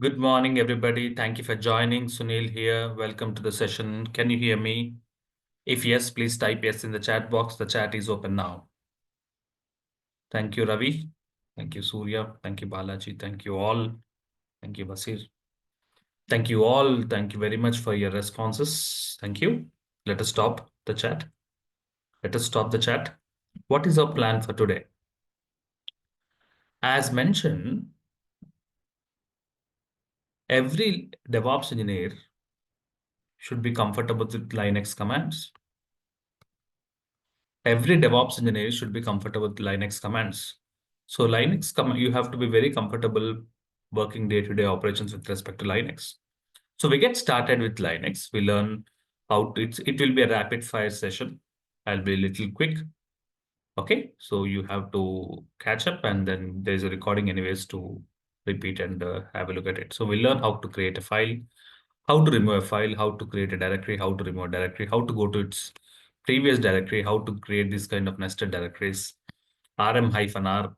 Good morning, everybody. Thank you for joining. Sunil here. Welcome to the session. Can you hear me? If yes, please type yes in the chat box. The chat is open now. Thank you, Ravi. Thank you, Surya. Thank you, Balaji. Thank you all. Thank you, Basir. Thank you all. Thank you very much for your responses. Thank you. Let us stop the chat. Let us stop the chat. What is our plan for today? As mentioned, every DevOps engineer should be comfortable with Linux commands. Every DevOps engineer should be comfortable with Linux commands. So you have to be very comfortable working day-to-day operations with respect to Linux. So we get started with Linux. We learn it will be a rapid fire session. I'll be a little quick. Okay, so you have to catch up, and then there's a recording anyways to repeat and have a look at it. So we learn how to create a file, how to remove a file, how to create a directory, how to remove a directory, how to go to its previous directory, how to create this kind of nested directories, rm-r,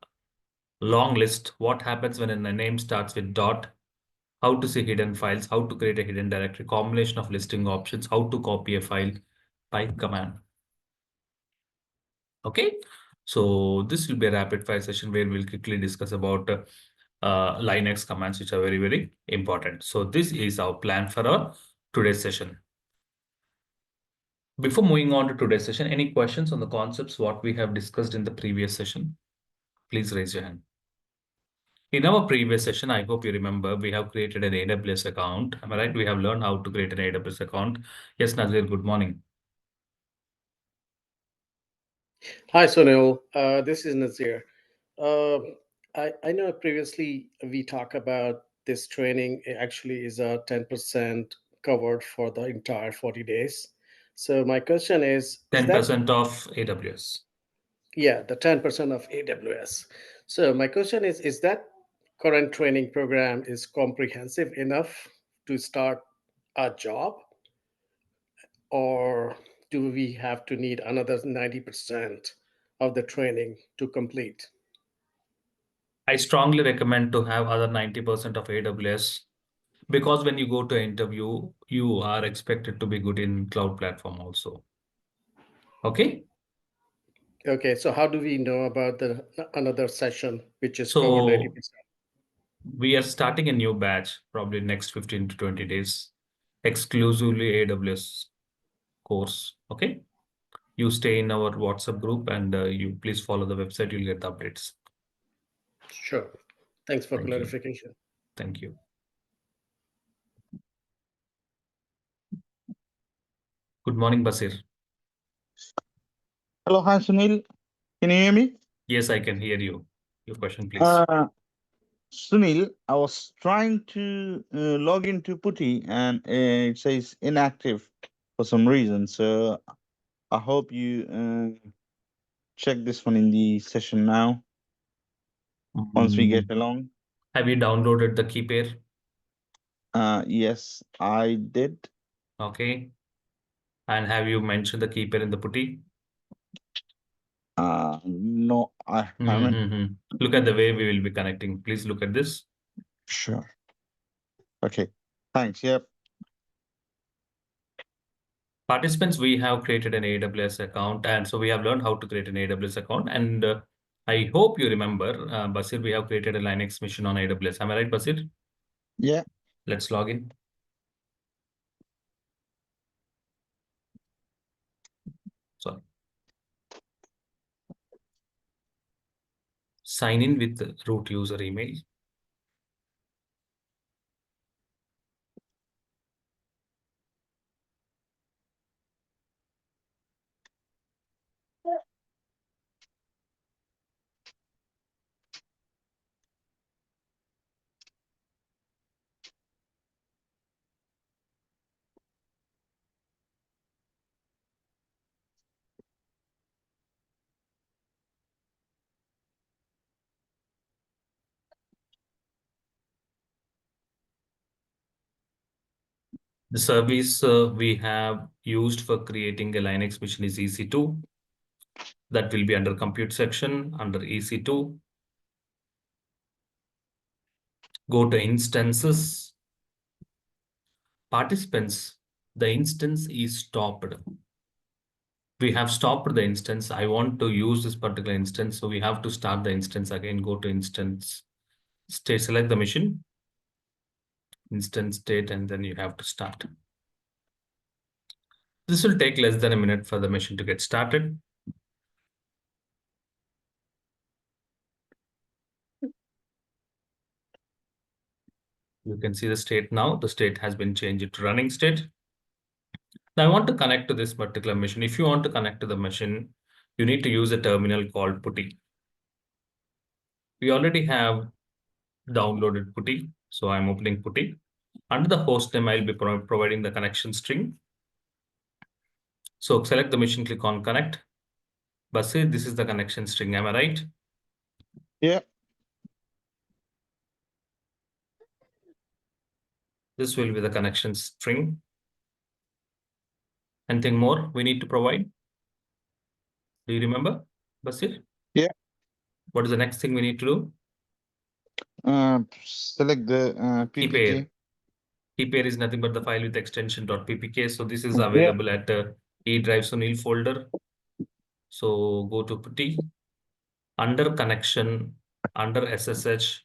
long list, what happens when a name starts with dot, how to see hidden files, how to create a hidden directory, combination of listing options, how to copy a file by command. Okay, so this will be a rapid fire session where we'll quickly discuss about Linux commands, which are very, very important. So this is our plan for our today's session. Before moving on to today's session, any questions on the concepts what we have discussed in the previous session? Please raise your hand. In our previous session, I hope you remember, we have created an AWS account. Am I right? We have learned how to create an AWS account. Yes, Nazir, good morning. Hi, Sunil. This is Nazir. Uh, I know previously we talked about this training actually is a 10% covered for the entire 40 days. So my question is that, 10% of AWS. yeah, the 10% of AWS. So my question is that current training program is comprehensive enough to start a job, or do we have to need another 90% of the training to complete? I strongly recommend to have other 90% of AWS because when you go to interview, you are expected to be good in cloud platform also. Okay. Okay, so how do we know about the another session which is covered So 90%? we are starting a new batch probably next 15 to 20 days, exclusively AWS course. Okay. You stay in our WhatsApp group and you please follow the website. You'll get the updates. Sure. Thanks for Thank you. clarification. Thank you. Good morning, Basir. Hello, hi Sunil. Can you hear me? Yes, I can hear you. Your question, please. Sunil, I was trying to log into Putty and it says inactive for some reason. So I hope you check this one in the session now once we get Mm, along. Have you downloaded the key pair? Yes, I did. Okay. And have you mentioned the key pair in the putty? No, I haven't. Mm-hmm. Look at the way we will be connecting. Please look at this. Sure. Okay. Thanks. Yep. Participants, we have created an AWS account. And so we have learned how to create an AWS account. And I hope you remember, Basir, we have created a Linux mission on AWS. Am I right, Basir? Yeah. Let's log in. Sorry. Sign in with the root user email. The service we have used for creating a Linux mission is EC2. That will be under compute section under EC2. Go to instances. Participants, the instance is stopped. We have stopped the instance. I want to use this particular instance. So we have to start the instance again. Go to instance state, select the machine, instance state, and then you have to start. This will take less than a minute for the machine to get started. You can see the state now. The state has been changed to running state. Now I want to connect to this particular machine. If you want to connect to the machine, you need to use a terminal called putty. We already have downloaded putty. So I'm opening putty. Under the host name, I'll be providing the connection string. So select the machine, click on connect. Basir, this is the connection string. Am I right? Yeah. This will be the connection string. Anything more we need to provide? Do you remember, Basir? Yeah. What is the next thing we need to do? Select the Key PPK. pair. Key pair is nothing but the file with extension .ppk. So this is Yeah. available at E drive Sunil folder. So go to putty, under connection, under SSH,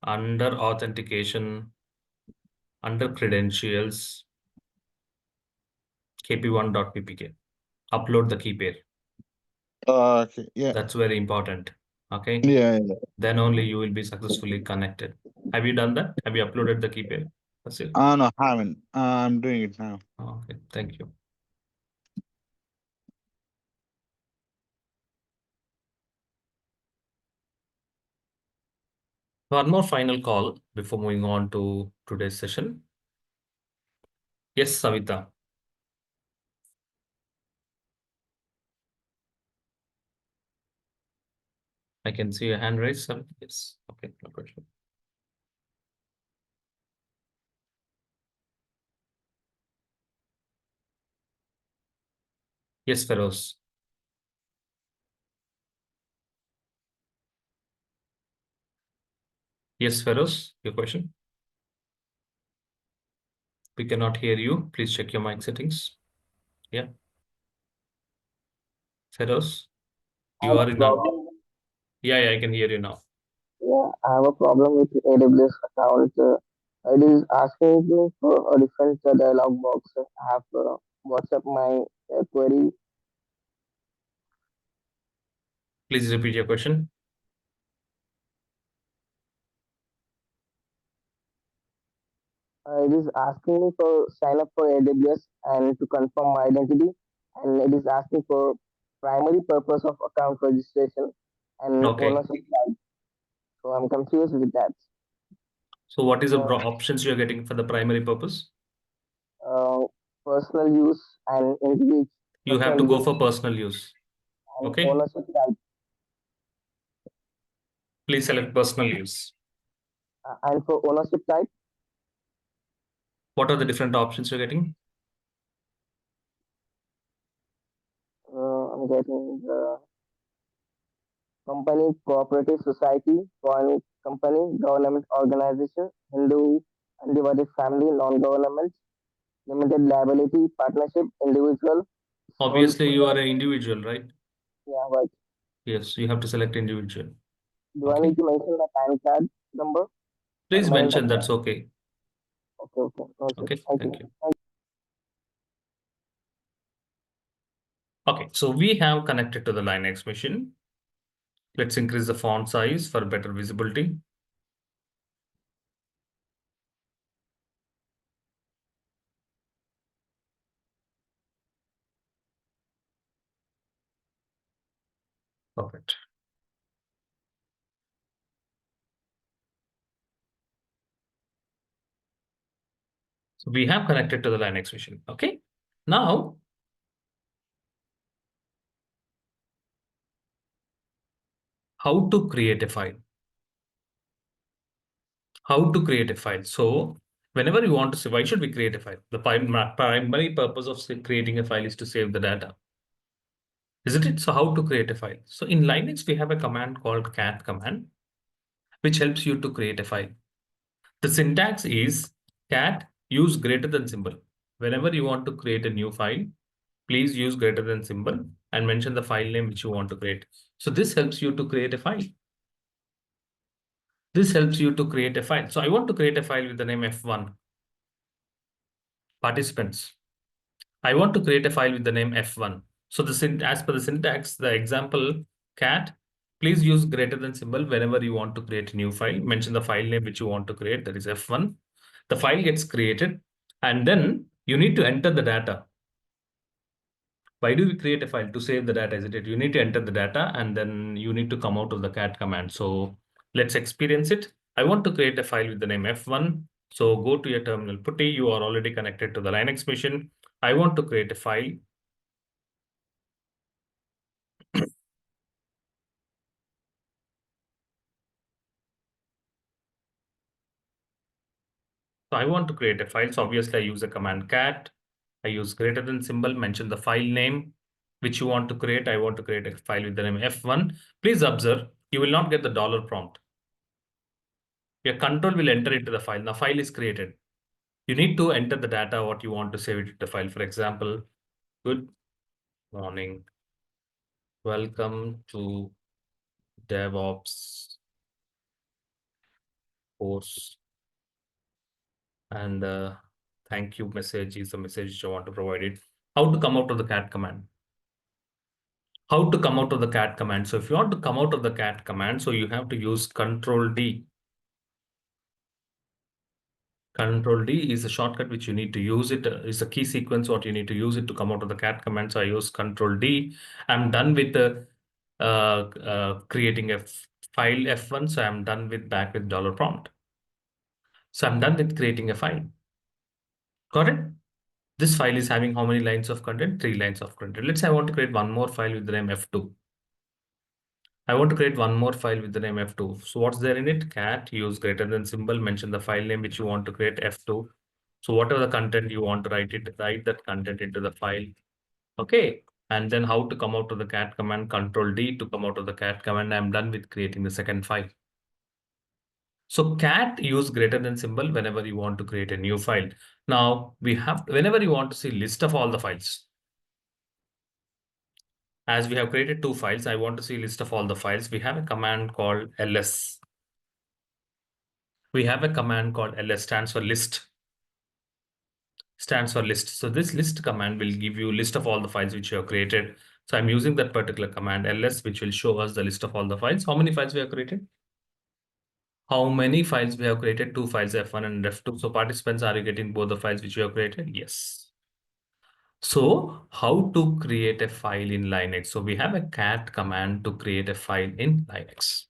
under authentication, under credentials, kp1.ppk. Upload the key pair. Okay. Yeah. That's very important. Okay. Yeah. Then only you will be successfully connected. Have you done that? Have you uploaded the key pair? That's it. No, haven't. I'm doing it now. Okay. Thank you. One more final call before moving on to today's session. Yes, Savita. I can see your hand raised. Yes. Okay. No question. Yes, Feroz. Yes, Feroz, your question. We cannot hear you. Please check your mic settings. Yeah. Feroz, you are in a... Yeah, I can hear you now. Yeah, I have a problem with AWS account. It is asking me for a different dialog box. I have WhatsApp my query. Please repeat your question. It is asking me for sign up for AWS and to confirm my identity, and it is asking for primary purpose of account registration and Okay. ownership type. So I'm confused with that. So what is the Uh, options you're getting for the primary purpose? uh, Personal use and individual You have to go for personal use. and Okay. ownership type. Please select personal use. And for ownership type, What are the different options you're getting? I'm getting the company, cooperative society, foreign company, government organization, Hindu, undivided family, non-government, limited liability, partnership, individual, sole Obviously, you are an individual, right? yeah, right. Yes, you have to select individual. Do I Okay. need to mention the PAN card number? Please My mention, that's okay. okay. Okay, Thank thank you. you. Okay, so we have connected to the Linux machine. Let's increase the font size for better visibility. Perfect. So we have connected to the Linux machine. Okay. Now, how to create a file? How to create a file? So whenever you want to say, why should we create a file? The primary purpose of creating a file is to save the data. Isn't it? So how to create a file? So in Linux, we have a command called cat command, which helps you to create a file. The syntax is cat use greater than symbol. Whenever you want to create a new file, please use greater than symbol and mention the file name which you want to create. So this helps you to create a file. This helps you to create a file. So I want to create a file with the name F1. Participants. I want to create a file with the name F1. So as per the syntax, the example cat, please use greater than symbol whenever you want to create a new file. Mention the file name which you want to create, that is F1. The file gets created and then you need to enter the data. Why do we create a file? To save the data, isn't it? You need to enter the data and then you need to come out of the cat command. So let's experience it. I want to create a file with the name F1. So go to your terminal putty. You are already connected to the Linux machine. I want to create a file. So I want to create a file. So obviously I use the command cat. I use greater than symbol, mention the file name which you want to create. I want to create a file with the name F1. Please observe, you will not get the dollar prompt. Your control will enter into the file. Now file is created. You need to enter the data, what you want to save it to the file. For example, good morning. Welcome to DevOps course. And thank you message is the message I want to provide it. How to come out of the cat command? How to come out of the cat command? So if you want to come out of the cat command, so you have to use Control D. Control D is a shortcut which you need to use it. It's a key sequence what you need to use it to come out of the cat command. So I use Control D. I'm done with the creating a file F1. So I'm done with back with dollar prompt. So I'm done with creating a file. Got it? This file is having how many lines of content? 3 lines of content. Let's say I want to create one more file with the name F2. I want to create one more file with the name F2. So what's there in it? Cat, use greater than symbol, mention the file name which you want to create F2. So whatever the content you want to write that content into the file. Okay. And then how to come out of the cat command, Control D to come out of the cat command. I'm done with creating the second file. So cat use greater than symbol whenever you want to create a new file. Now we have, whenever you want to see list of all the files. As we have created 2 files, I want to see list of all the files. We have a command called ls. We have a command called ls, stands for list. Stands for list. So this list command will give you list of all the files which you have created. So I'm using that particular command ls, which will show us the list of all the files. How many files we have created? How many files we have created? 2 files, F1 and F2. So participants, are you getting both the files which you have created? Yes. So how to create a file in Linux? So we have a cat command to create a file in Linux.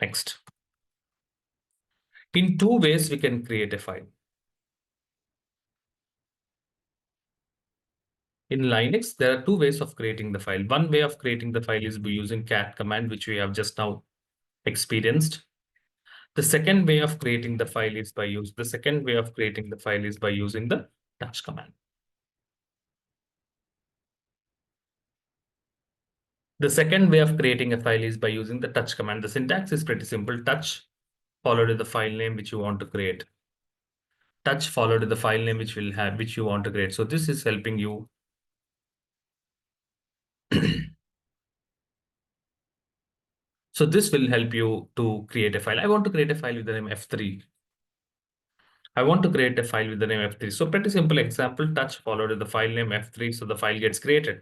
Next. In 2 ways we can create a file. In Linux, there are 2 ways of creating the file. One way of creating the file is by using cat command, which we have just now experienced. The second way of creating the file is by using the touch command. The second way of creating a file is by using the touch command. The syntax is pretty simple. Touch followed by the file name which you want to create. Touch followed by the file name which you want to create. So this is helping you. So this will help you to create a file. I want to create a file with the name F3. I want to create a file with the name F3. So pretty simple example, touch followed by the file name F3. So the file gets created.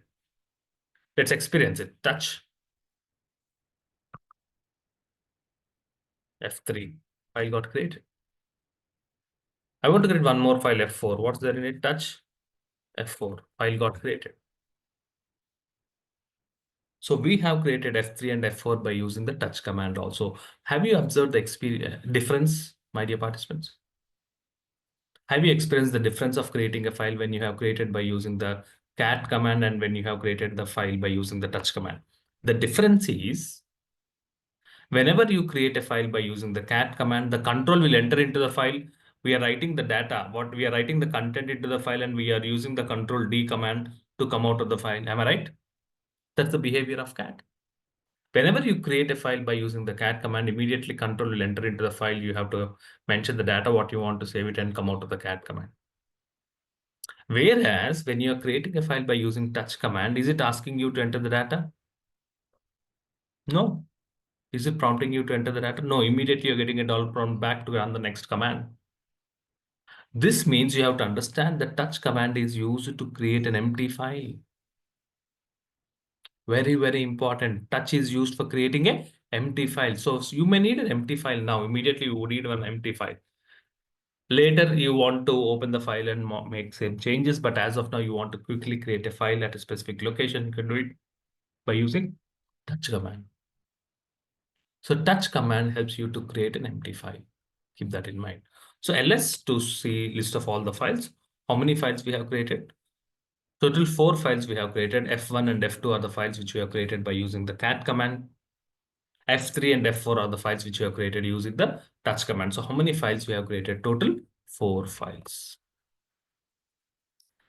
Let's experience it. Touch F3. File got created. I want to create one more file F4. What's there in it? Touch F4. File got created. So we have created F3 and F4 by using the touch command also. Have you observed the difference, my dear participants? Have you experienced the difference of creating a file when you have created by using the cat command and when you have created the file by using the touch command? The difference is whenever you create a file by using the cat command, the control will enter into the file. We are writing the data, we are writing the content into the file, and we are using the Control D command to come out of the file. Am I right? That's the behavior of cat. Whenever you create a file by using the cat command, immediately control will enter into the file. You have to mention the data, what you want to save it, and come out of the cat command. Whereas when you're creating a file by using touch command, is it asking you to enter the data? No. Is it prompting you to enter the data? No. Immediately you're getting a dollar prompt back to run the next command. This means you have to understand that touch command is used to create an empty file. Very, very important. Touch is used for creating a empty file. So you may need an empty file now. Immediately you would need an empty file. Later you want to open the file and make same changes, but as of now you want to quickly create a file at a specific location. You can do it by using touch command. So touch command helps you to create an empty file. Keep that in mind. So ls to see list of all the files. How many files we have created? Total 4 files we have created. F1 and F2 are the files which we have created by using the cat command. F3 and F4 are the files which we have created using the touch command. So how many files we have created? Total 4 files.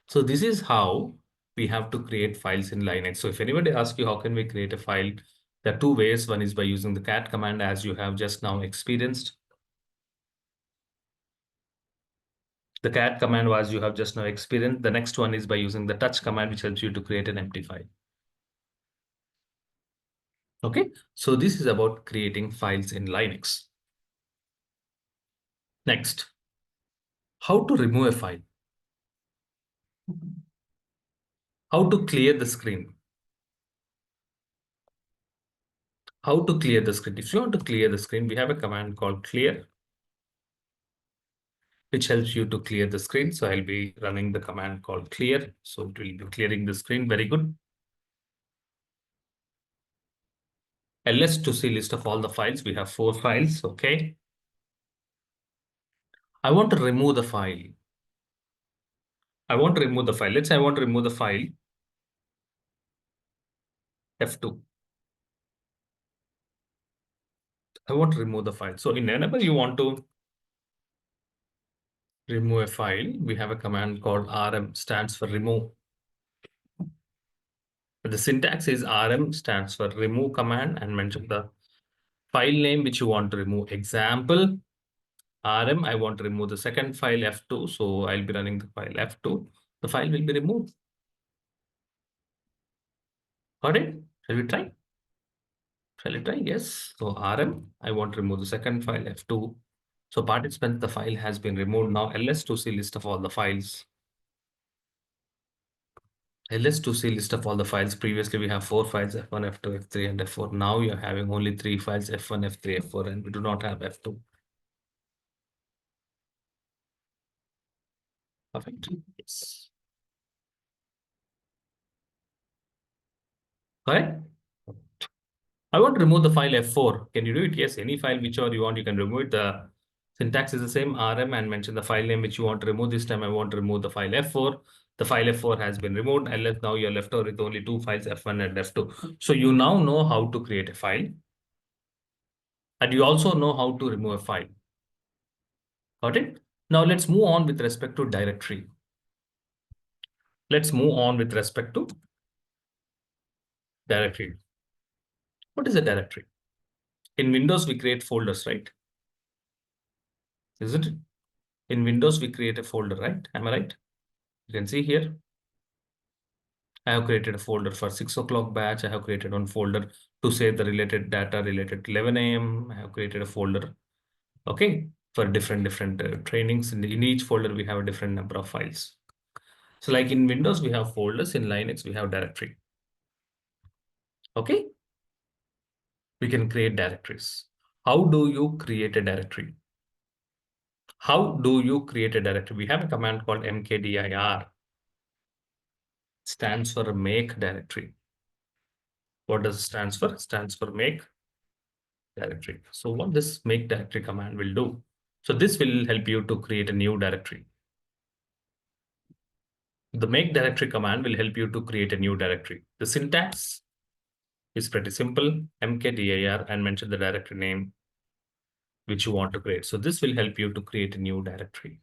So this is how we have to create files in Linux. So if anybody asks you how can we create a file, there are 2 ways. One is by using the cat command, as you have just now experienced. The cat command was you have just now experienced. The next one is by using the touch command, which helps you to create an empty file. Okay, so this is about creating files in Linux. Next, how to remove a file. How to clear the screen. How to clear the screen. If you want to clear the screen, we have a command called clear, which helps you to clear the screen. So I'll be running the command called clear. So it will be clearing the screen. Very good. ls to see list of all the files. We have 4 files. Okay. I want to remove the file. Let's say I want to remove the file F2. I want to remove the file. So whenever you want to remove a file, we have a command called rm, stands for remove. The syntax is rm stands for remove command, and mention the file name which you want to remove. Example, rm, I want to remove the second file F2. So I'll be running the file F2. The file will be removed. Got it? Shall we try? Shall we try? Yes. So rm, I want to remove the second file F2. So participants, the file has been removed. Now ls to see list of all the files. ls to see list of all the files. Previously we have 4 files, F1, F2, F3, and F4. Now you're having only 3 files, F1, F3, F4, and we do not have F2. Perfect. Yes. Correct? I want to remove the file F4. Can you do it? Yes, any file whichever you want, you can remove it. The syntax is the same, rm, and mention the file name which you want to remove. This time I want to remove the file F4. The file F4 has been removed, and now you're left over with only 2 files, F1 and F2. So you now know how to create a file, and you also know how to remove a file. Got it? Now let's move on with respect to directory. Let's move on with respect to directory. What is a directory? In Windows, we create folders, right? Isn't it? In Windows, we create a folder, right? Am I right? You can see here, I have created a folder for 6 o'clock batch. I have created one folder to save the related data related to 11 a.m. I have created a folder, okay, for different trainings. In each folder, we have a different number of files. So like in Windows, we have folders. In Linux, we have directory. Okay. We can create directories. How do you create a directory? How do you create a directory? We have a command called mkdir. Stands for make directory. What does it stands for? It stands for make directory. So what this make directory command will do? So this will help you to create a new directory. The make directory command will help you to create a new directory. The syntax is pretty simple. mkdir and mention the directory name which you want to create. So this will help you to create a new directory.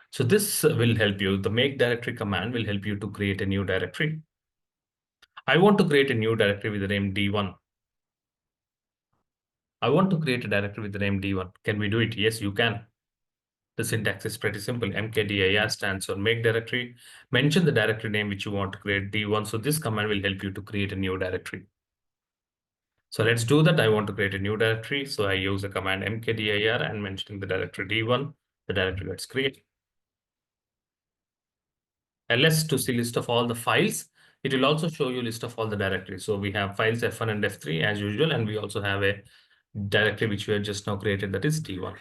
So this will help you. The make directory command will help you to create a new directory. I want to create a new directory with the name D1. I want to create a directory with the name D1. Can we do it? Yes, you can. The syntax is pretty simple. mkdir stands for make directory. Mention the directory name which you want to create, D1. So this command will help you to create a new directory. So let's do that. I want to create a new directory. So I use the command mkdir and mentioning the directory D1. The directory gets created. ls to see list of all the files. It will also show you list of all the directories. So we have files F1 and F3 as usual, and we also have a directory which we have just now created, that is D1.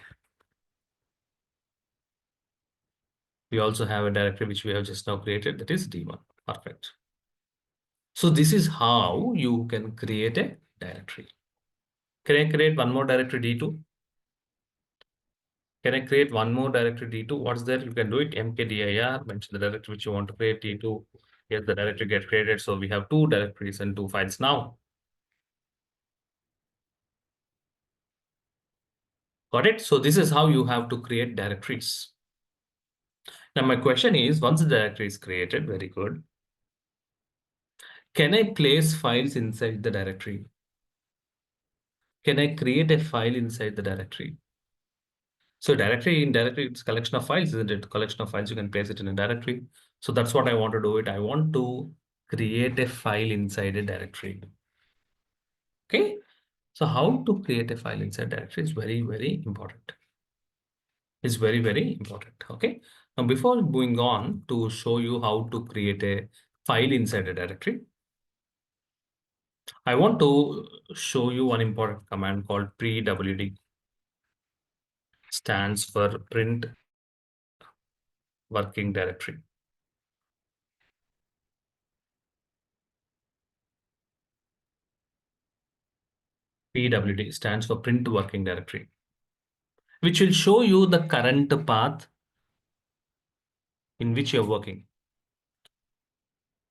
We also have a directory which we have just now created, that is D1. Perfect. So this is how you can create a directory. Can I create one more directory D2? Can I create one more directory D2? What's there? You can do it. mkdir, mention the directory which you want to create D2. Yes, the directory gets created. So we have two directories and two files now. Got it? So this is how you have to create directories. Now my question is, once the directory is created, very good. Can I place files inside the directory? Can I create a file inside the directory? So directory, in directory, it's collection of files, isn't it? Collection of files, you can place it in a directory. So that's what I want to do it. I want to create a file inside a directory. Okay. So how to create a file inside directory is very, very important. Is very, very important. Okay. Now, before moving on to show you how to create a file inside a directory, I want to show you one important command called prewd. Stands for print working directory. PWD stands for print working directory, which will show you the current path in which you're working.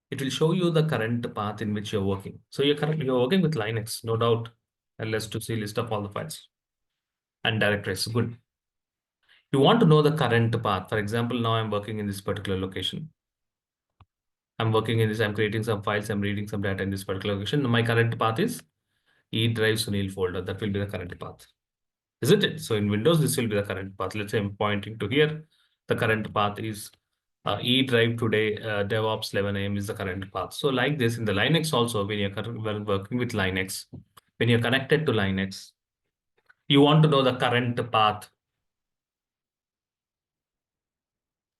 It will show you the current path in which you're working. So you're working with Linux, no doubt. ls to see list of all the files and directories. Good. You want to know the current path. For example, now I'm working in this particular location. I'm working in this, I'm creating some files, I'm reading some data in this particular location. My current path is E drive Sunil folder. That will be the current path. Isn't it? So in Windows, this will be the current path. Let's say I'm pointing to here. The current path is E drive today, DevOps 11 AM is the current path. So like this in the Linux also, when you're working with Linux, when you're connected to Linux, you want to know the current path.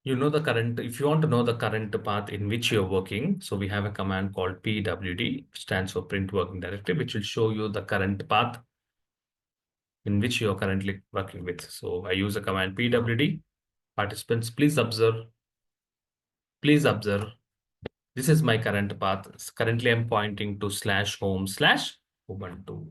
You know the current, if you want to know the current path in which you're working, so we have a command called pwd, which stands for print working directory, which will show you the current path in which you're currently working with. So I use a command pwd. Participants, please observe. Please observe. This is my current path. Currently, I'm pointing to /home/Ubuntu.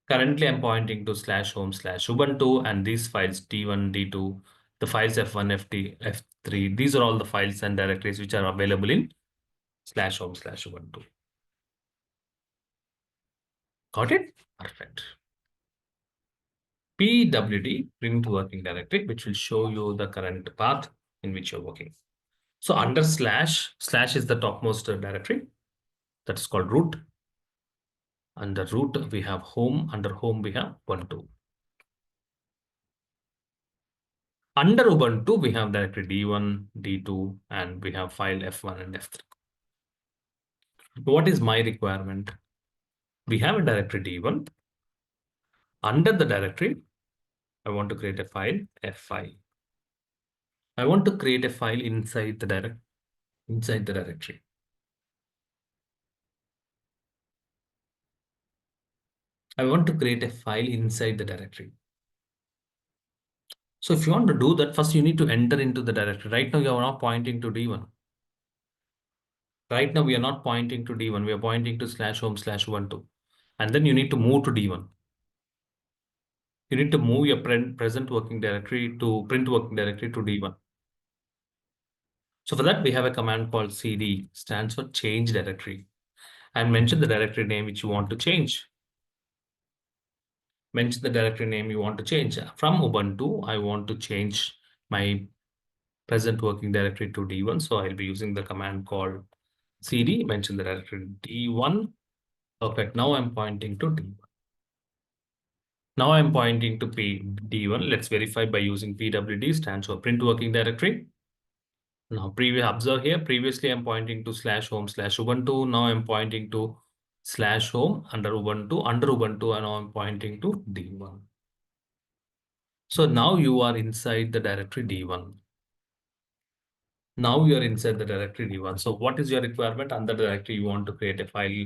Currently, I'm pointing to /home/Ubuntu, and these files D1, D2, the files F1, F3, these are all the files and directories which are available in /home/Ubuntu. Got it? Perfect. PWD, print working directory, which will show you the current path in which you're working. So under slash is the topmost directory. That is called root. Under root, we have home. Under home, we have Ubuntu. Under Ubuntu, we have directory D1, D2, and we have file F1 and F3. What is my requirement? We have a directory D1. Under the directory, I want to create a file F5. I want to create a file inside the directory. I want to create a file inside the directory. So if you want to do that, first you need to enter into the directory. Right now, you are not pointing to D1. Right now, we are not pointing to D1. We are pointing to /home/Ubuntu. And then you need to move to D1. You need to move your present working directory to print working directory to D1. So for that, we have a command called cd, stands for change directory. And mention the directory name which you want to change. Mention the directory name you want to change. From Ubuntu, I want to change my present working directory to D1. So I'll be using the command called CD, mention the directory D1. Perfect. Now I'm pointing to D1. Now I'm pointing to D1. Let's verify by using PWD, stands for print working directory. Now observe here, previously I'm pointing to /home/Ubuntu. Now I'm pointing to /home under Ubuntu, and now I'm pointing to D1. So now you are inside the directory D1. Now you are inside the directory D1. So what is your requirement? Under the directory, you want to create a file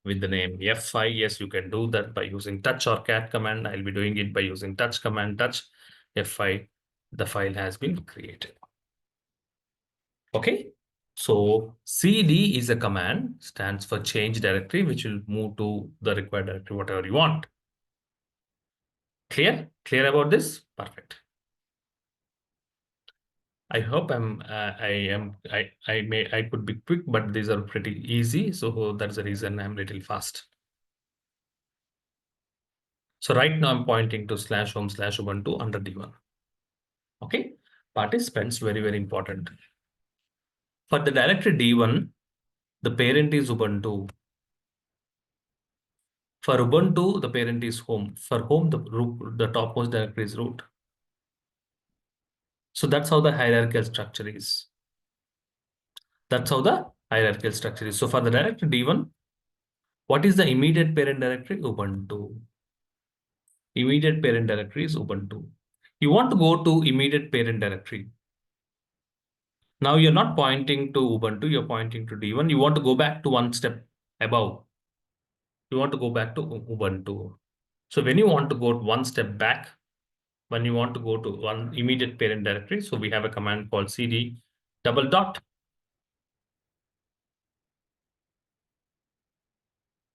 with the name F5. Yes, you can do that by using touch or cat command. I'll be doing it by using touch command, touch F5. The file has been created. Okay. So CD is a command, stands for change directory, which will move to the required directory, whatever you want. Clear? Clear about this? Perfect. I hope I could be quick, but these are pretty easy. So that's the reason I'm little fast. So right now I'm pointing to /home/Ubuntu under D1. Okay. Participants, very, very important. For the directory D1, the parent is Ubuntu. For Ubuntu, the parent is home. For home, the topmost directory is root. So that's how the hierarchical structure is. That's how the hierarchical structure is. So for the directory D1, what is the immediate parent directory? Ubuntu. Immediate parent directory is Ubuntu. You want to go to immediate parent directory. Now you're not pointing to Ubuntu, you're pointing to D1. You want to go back to one step above. You want to go back to Ubuntu. So when you want to go one step back, when you want to go to one immediate parent directory, so we have a command called cd double dot.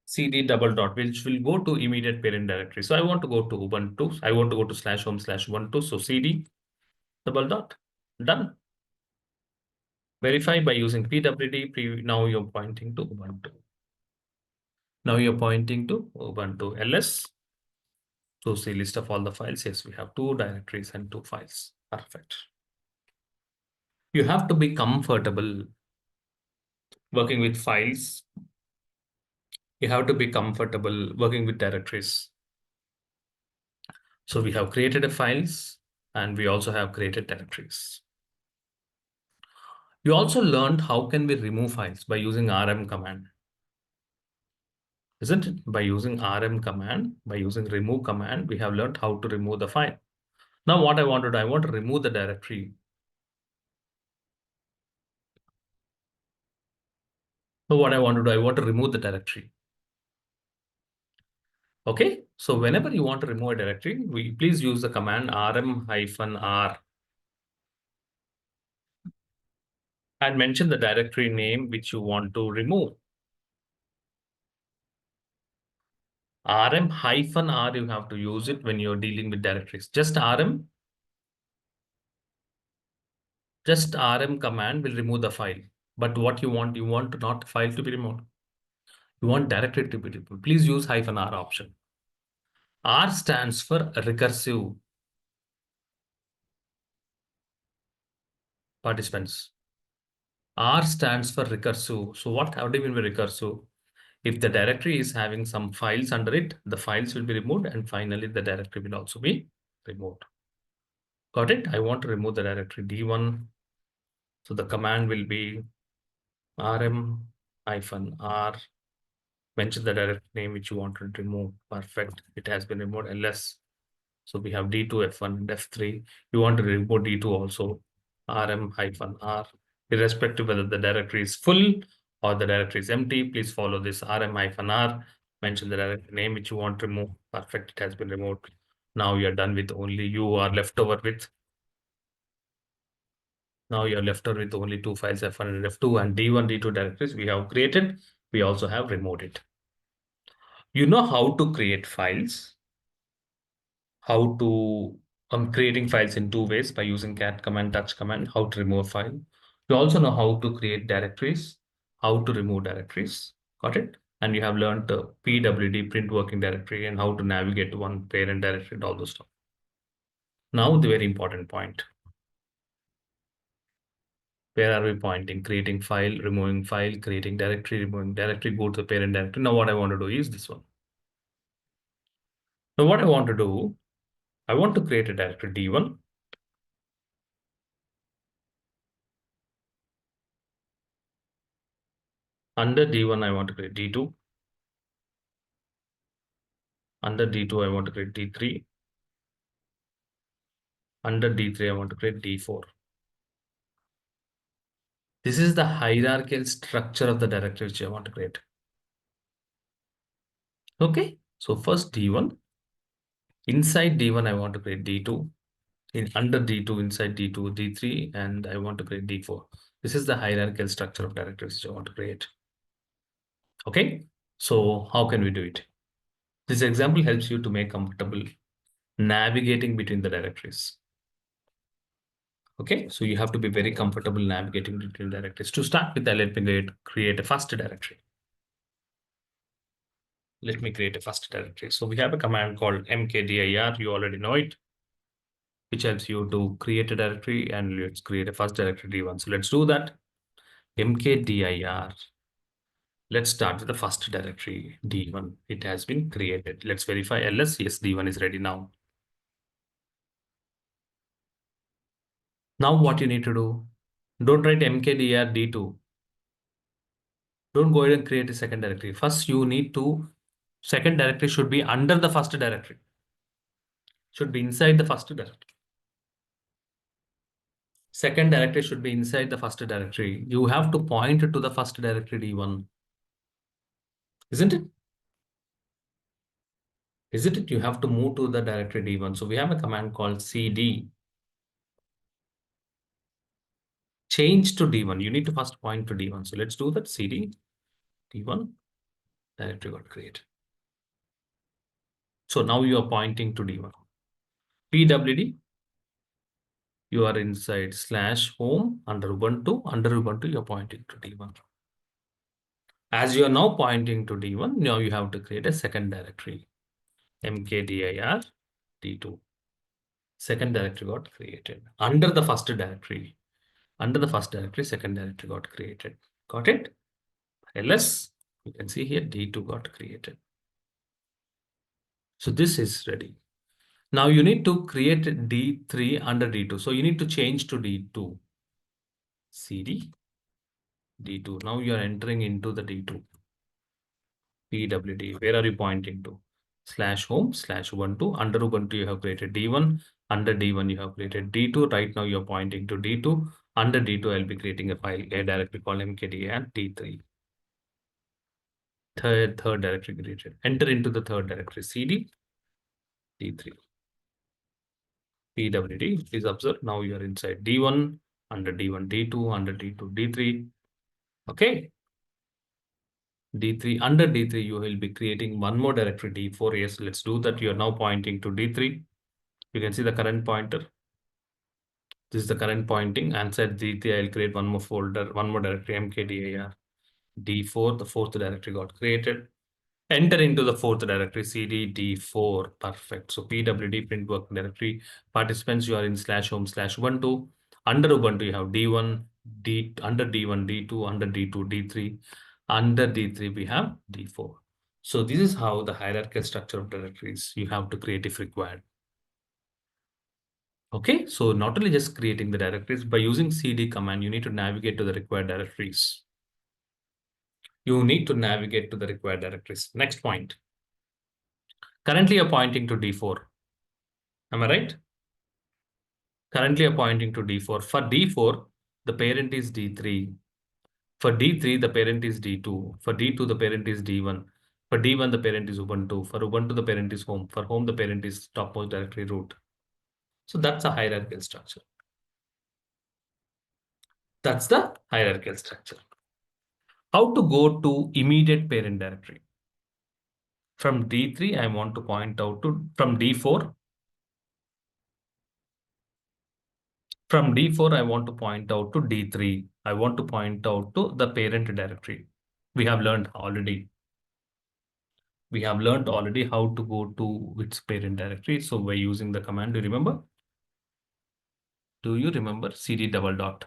CD double dot, which will go to immediate parent directory. So I want to go to Ubuntu. I want to go to /home/Ubuntu. So CD double dot, done. Verify by using PWD. Now you're pointing to Ubuntu. Now you're pointing to Ubuntu ls. So see list of all the files. Yes, we have 2 directories and 2 files. Perfect. You have to be comfortable working with files. You have to be comfortable working with directories. So we have created a files and we also have created directories. You also learned how can we remove files by using rm command. Isn't it? By using rm command, by using remove command, we have learned how to remove the file. Now what I want to do, I want to remove the directory. So what I want to do, I want to remove the directory. Okay, so whenever you want to remove a directory, please use the command rm-r and mention the directory name which you want to remove. rm-r, you have to use it when you're dealing with directories. Just rm command will remove the file. But what you want not file to be removed. You want directory to be removed. Please use -r option. R stands for recursive. Participants. R stands for recursive. So how do you mean by recursive? If the directory is having some files under it, the files will be removed and finally the directory will also be removed. Got it? I want to remove the directory D1. So the command will be rm-r. Mention the directory name which you want to remove. Perfect. It has been removed ls. So we have D2, F1, and F3. You want to remove D2 also, rm-r. Irrespective whether the directory is full or the directory is empty, please follow this rm-r. Mention the directory name which you want to remove. Perfect, it has been removed. Now you are done with you are left over with. Now you are left over with only 2 files, F1 and F2, and D1, D2 directories we have created. We also have removed it. You know how to create files. I'm creating files in 2 ways by using cat command, touch command, how to remove a file. You also know how to create directories, how to remove directories. Got it? And you have learned the PWD, print working directory, and how to navigate to one parent directory and all those stuff. Now the very important point. Where are we pointing? Creating file, removing file, creating directory, removing directory, go to the parent directory. Now what I want to do is this one. Now what I want to do, I want to create a directory D1. Under D1, I want to create D2. Under D2, I want to create D3. Under D3, I want to create D4. This is the hierarchical structure of the directory which I want to create. Okay, so first D1. Inside D1, I want to create D2. Under D2, inside D2, D3, and I want to create D4. This is the hierarchical structure of directories which I want to create. Okay, so how can we do it? This example helps you to make comfortable navigating between the directories. Okay, so you have to be very comfortable navigating between directories. To start with, let me create a first directory. Let me create a first directory. So we have a command called mkdir. You already know it, which helps you to create a directory, and let's create a first directory D1. So let's do that. mkdir. Let's start with the first directory D1. It has been created. Let's verify ls. Yes, D1 is ready now. Now what you need to do? Don't write mkdir D2. Don't go ahead and create a second directory. First, you need to, second directory should be under the first directory. Should be inside the first directory. Second directory should be inside the first directory. You have to point to the first directory D1. Isn't it? Isn't it? You have to move to the directory D1. So we have a command called cd. Change to D1. You need to first point to D1. So let's do that. cd D1 directory got created. So now you are pointing to D1. pwd, you are inside /home under Ubuntu. Under Ubuntu, you're pointing to D1. As you are now pointing to D1, now you have to create a second directory. mkdir D2. Second directory got created. Under the first directory. Under the first directory, second directory got created. Got it? ls, you can see here D2 got created. So this is ready. Now you need to create D3 under D2. So you need to change to D2. cd D2. Now you are entering into the D2. pwd. Where are you pointing to? /home /ubuntu. Under Ubuntu, you have created D1. Under D1, you have created D2. Right now, you're pointing to D2. Under D2, I'll be creating a file, a directory called mkdir and D3. Third directory created. Enter into the third directory, cd D3. pwd. Please observe, now you are inside D1. Under D1, D2. Under D2, D3. Okay. D3. Under D3, you will be creating one more directory, D4. Yes, let's do that. You are now pointing to D3. You can see the current pointer. This is the current pointing. Inside D3, I'll create one more folder, one more directory, mkdir D4. The fourth directory got created. Enter into the fourth directory, cd D4. Perfect. So pwd print working directory. Participants, you are in /home /ubuntu. Under Ubuntu, you have D1, under D1, D2, under D2, D3. Under D3, we have D4. So this is how the hierarchical structure of directories you have to create if required. Okay, so not only just creating the directories, by using cd command, you need to navigate to the required directories. You need to navigate to the required directories. Next point. Currently, you're pointing to D4. Am I right? Currently, you're pointing to D4. For D4, the parent is D3. For D3, the parent is D2. For D2, the parent is D1. For D1, the parent is Ubuntu. For Ubuntu, the parent is home. For home, the parent is topmost directory root. So that's a hierarchical structure. That's the hierarchical structure. How to go to immediate parent directory? From D3, I want to point out to, from D4, from D4, I want to point out to D3. I want to point out to the parent directory. We have learned already. We have learned already how to go to its parent directory. So by using the command, do you remember? Do you remember cd double dot?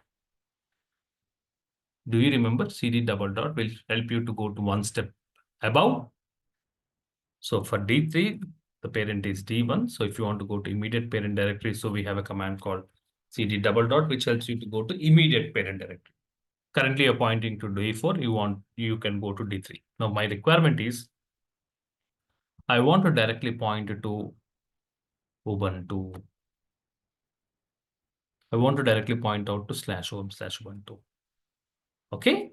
Do you remember? CD double dot will help you to go to one step above. So for D3, the parent is D1. So if you want to go to immediate parent directory, so we have a command called CD double dot, which helps you to go to immediate parent directory. Currently you're pointing to D4, you can go to D3. Now my requirement is I want to directly point to Ubuntu. I want to directly point out to /home/Ubuntu. Okay.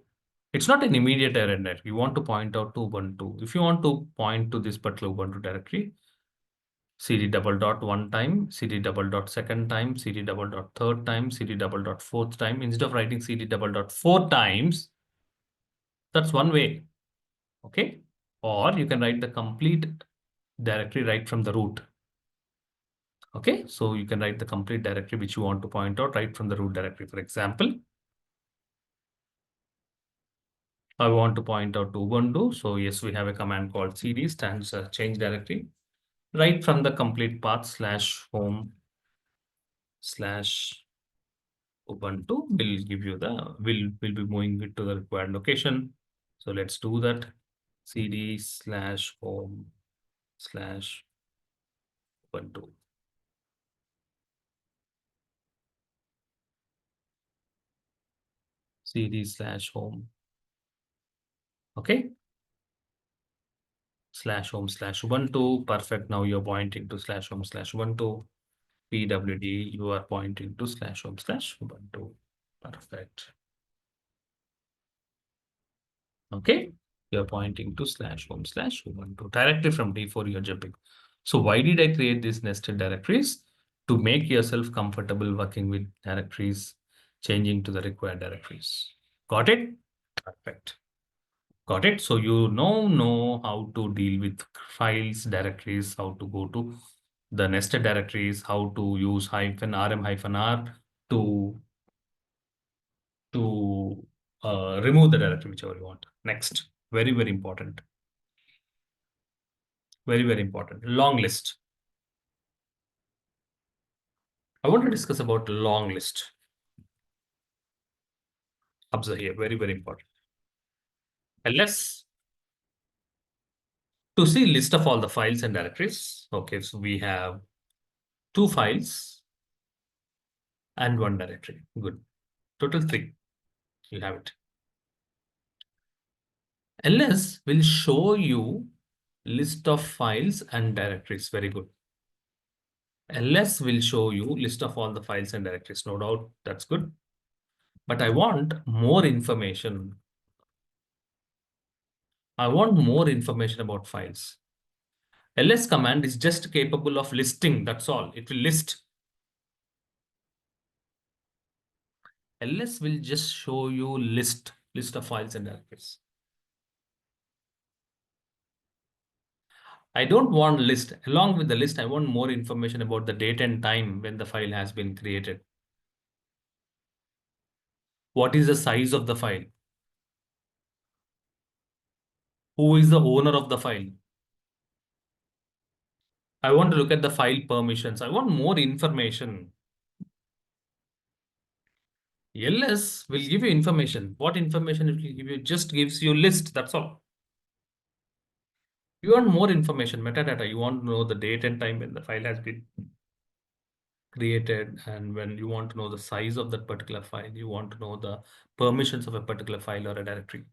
It's not an immediate error. You want to point out to Ubuntu. If you want to point to this particular Ubuntu directory, CD double dot one time, CD double dot second time, CD double dot third time, CD double dot fourth time. Instead of writing CD double dot 4 times, that's one way. Okay. Or you can write the complete directory right from the root. Okay. So you can write the complete directory which you want to point out right from the root directory. For example, I want to point out to Ubuntu. So yes, we have a command called cd stands change directory. Right from the complete path /home/Ubuntu will give you the will be moving it to the required location. So let's do that. cd /home/Ubuntu. cd/home. Okay. /home/Ubuntu. Perfect. Now you're pointing to /home/Ubuntu. pwd, you are pointing to /home/Ubuntu. Perfect. Okay. You're pointing to /home/Ubuntu. Directly from D4, you're jumping. So why did I create these nested directories? To make yourself comfortable working with directories, changing to the required directories. Got it? Perfect. Got it? So you know how to deal with files, directories, how to go to the nested directories, how to use -rm-r to remove the directory, whichever you want. Next, very, very important. Very, very important. Long list. I want to discuss about long list. Observe here, very, very important. ls to see list of all the files and directories. Okay, so we have 2 files and 1 directory. Good. Total 3. You have it. ls will show you list of files and directories. Very good. ls will show you list of all the files and directories. No doubt, that's good. But I want more information. I want more information about files. ls command is just capable of listing. That's all. It will list. ls will just show you list of files and directories. I don't want list. Along with the list, I want more information about the date and time when the file has been created. What is the size of the file? Who is the owner of the file? I want to look at the file permissions. I want more information. ls will give you information. What information it will give you? Just gives you list. That's all. You want more information, metadata. You want to know the date and time when the file has been created, and when you want to know the size of that particular file, you want to know the permissions of a particular file or a directory.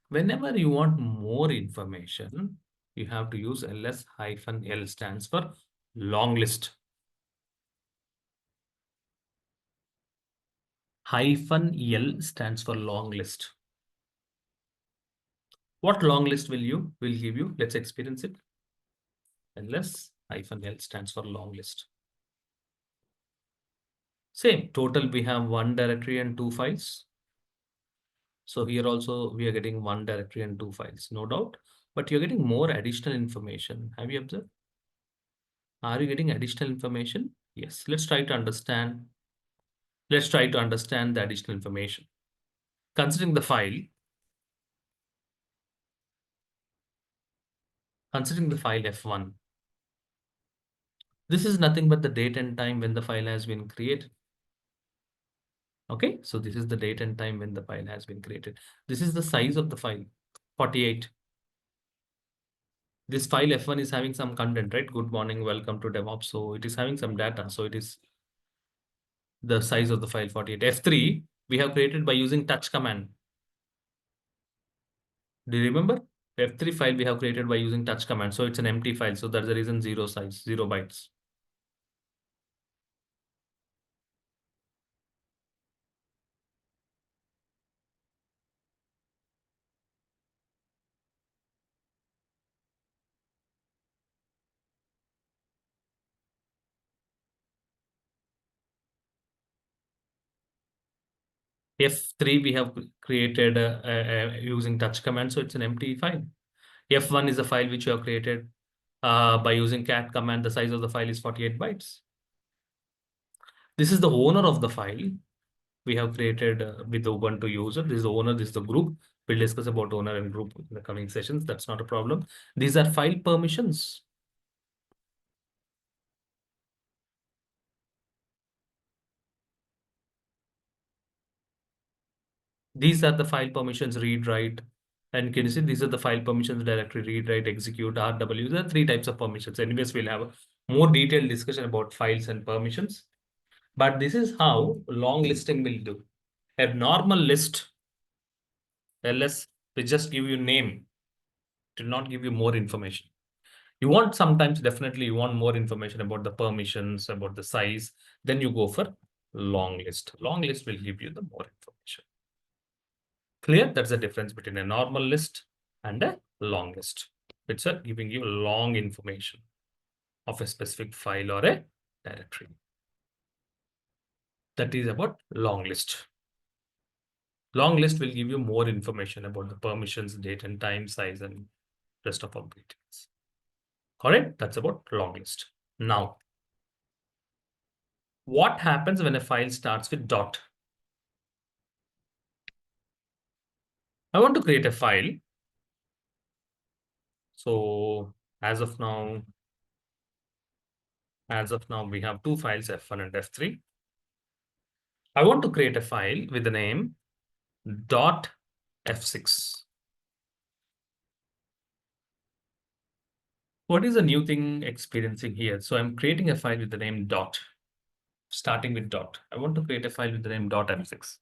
Whenever you want more information, you have to use ls-l stands for long list. -l stands for long list. What long list will give you? Let's experience it. ls-l stands for long list. Same total, we have 1 directory and 2 files. So here also we are getting 1 directory and 2 files, no doubt, but you're getting more additional information. Have you observed? Are you getting additional information? Yes. Let's try to understand. Let's try to understand the additional information. Considering the file F1, this is nothing but the date and time when the file has been created. Okay, so this is the date and time when the file has been created. This is the size of the file, 48. This file F1 is having some content, right? Good morning, welcome to DevOps. So it is having some data. So it is the size of the file 48. F3, we have created by using touch command. Do you remember? F3 file we have created by using touch command. So it's an empty file. So that's the reason 0 size, 0 bytes. F3 we have created using touch command. So it's an empty file. F1 is a file which you have created by using cat command. The size of the file is 48 bytes. This is the owner of the file we have created with the Ubuntu user. This is the owner, this is the group. We'll discuss about owner and group in the coming sessions. That's not a problem. These are file permissions. These are the file permissions, read, write. And can you see these are the file permissions, directory, read, write, execute, RW. There are 3 types of permissions. Anyways, we'll have a more detailed discussion about files and permissions. But this is how long listing will do. A normal list, ls, will just give you name. It will not give you more information. You want sometimes, definitely you want more information about the permissions, about the size, then you go for long list. Long list will give you the more information. Clear? That's the difference between a normal list and a long list. It's giving you long information of a specific file or a directory. That is about long list. Long list will give you more information about the permissions, date and time, size, and rest of our details. Correct? That's about long list. Now, what happens when a file starts with dot? I want to create a file. So as of now, we have 2 files, F1 and F3. I want to create a file with the name dot F6. What is the new thing experiencing here? So I'm creating a file with the name dot, starting with dot. I want to create a file with the name dot F6.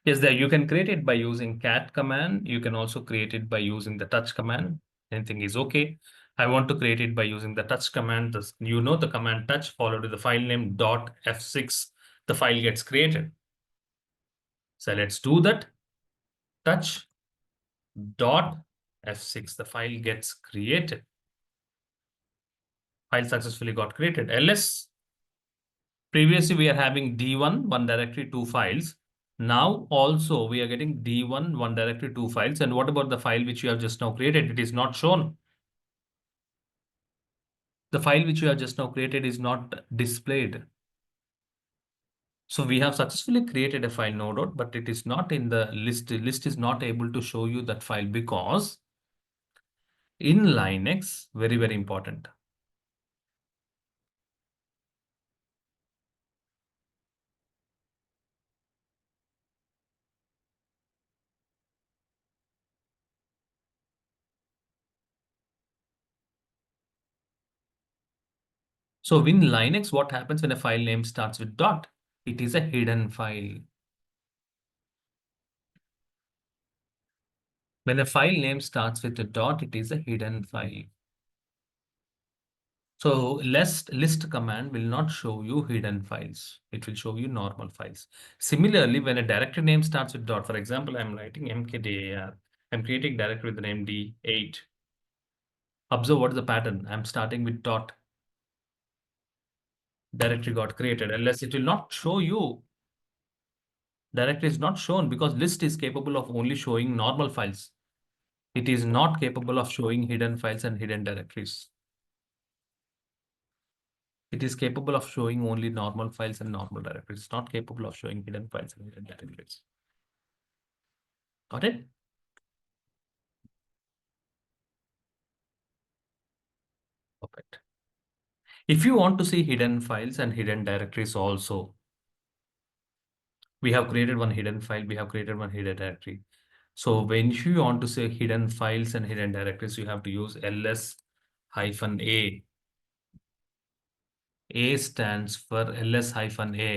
Yes, there you can create it by using cat command. You can also create it by using the touch command. Anything is okay. I want to create it by using the touch command. You know the command touch followed with the file name dot F6. The file gets created. So let's do that. Touch dot F6. The file gets created. File successfully got created. ls. Previously we are having D1, 1 directory, 2 files. Now also we are getting D1, 1 directory, 2 files. And what about the file which you have just now created? It is not shown. The file which you have just now created is not displayed. So we have successfully created a file, no doubt, but it is not in the list. The list is not able to show you that file because in Linux, very, very important. So in Linux, what happens when a file name starts with dot? It is a hidden file. When a file name starts with a dot, it is a hidden file. So list command will not show you hidden files. It will show you normal files. Similarly, when a directory name starts with dot, for example, I'm writing mkdir. I'm creating directory with the name D8. Observe what is the pattern. I'm starting with dot. Directory got created. Unless it will not show you. Directory is not shown because list is capable of only showing normal files. It is not capable of showing hidden files and hidden directories. It is capable of showing only normal files and normal directories. It's not capable of showing hidden files and hidden directories. Got it? Perfect. If you want to see hidden files and hidden directories also, We have created one hidden file. We have created one hidden directory. So when you want to say hidden files and hidden directories, you have to use ls-a. A stands for ls-a.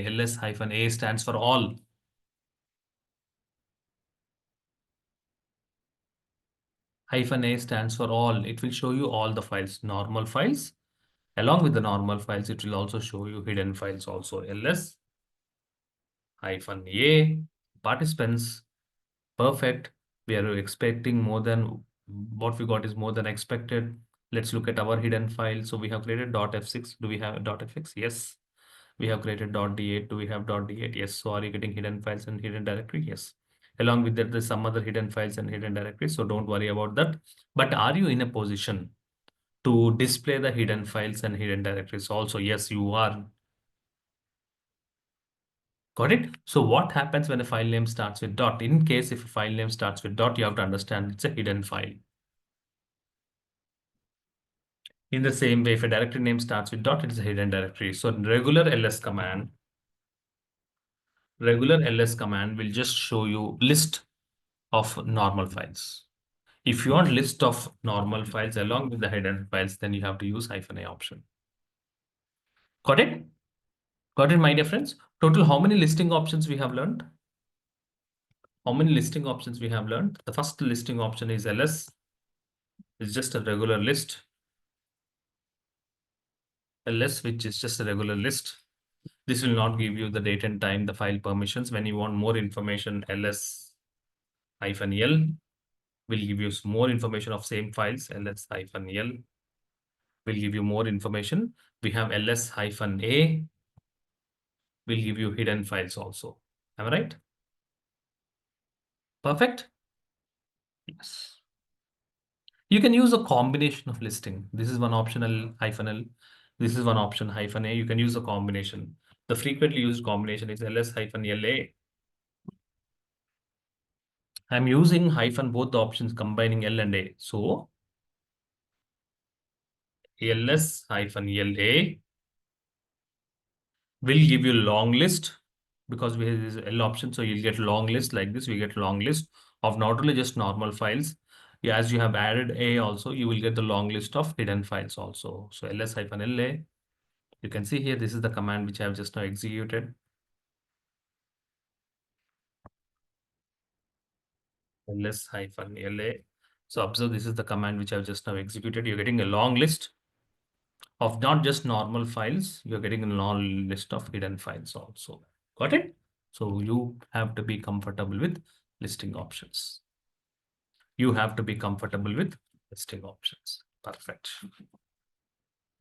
ls-a stands for all. -a stands for all. It will show you all the files, normal files. Along with the normal files, it will also show you hidden files also. ls-a participants. Perfect. We are expecting more than what we got is more than expected. Let's look at our hidden file. So we have created .f6. Do we have .fx? Yes. We have created .d8. Do we have .d8? Yes. So are you getting hidden files and hidden directory? Yes. Along with that, there's some other hidden files and hidden directories. So don't worry about that. But are you in a position to display the hidden files and hidden directories? Also, yes, you are. Got it? So what happens when a file name starts with dot? In case if a file name starts with dot, you have to understand it's a hidden file. In the same way, if a directory name starts with dot, it is a hidden directory. So regular ls command will just show you list of normal files. If you want list of normal files along with the hidden files, then you have to use -a option. Got it? Got it, my dear friends? Total, how many listing options we have learned? How many listing options we have learned? The first listing option is ls. It's just a regular list. ls, which is just a regular list. This will not give you the date and time, the file permissions. When you want more information, ls-l will give you more information of same files. ls-l will give you more information. We have ls-a will give you hidden files also. Am I right? Perfect. Yes. You can use a combination of listing. This is one optional -l. This is one option -a. You can use a combination. The frequently used combination is ls-la. I'm using hyphen both the options, combining L and A. So ls-la will give you long list because we have this L option. So you'll get long list like this. We get long list of not only just normal files. Yeah, as you have added A also, you will get the long list of hidden files also. So ls-la, you can see here, this is the command which I have just now executed. ls-la. So observe, this is the command which I've just now executed. You're getting a long list of not just normal files, you're getting a long list of hidden files also. Got it? So you have to be comfortable with listing options. You have to be comfortable with listing options. Perfect.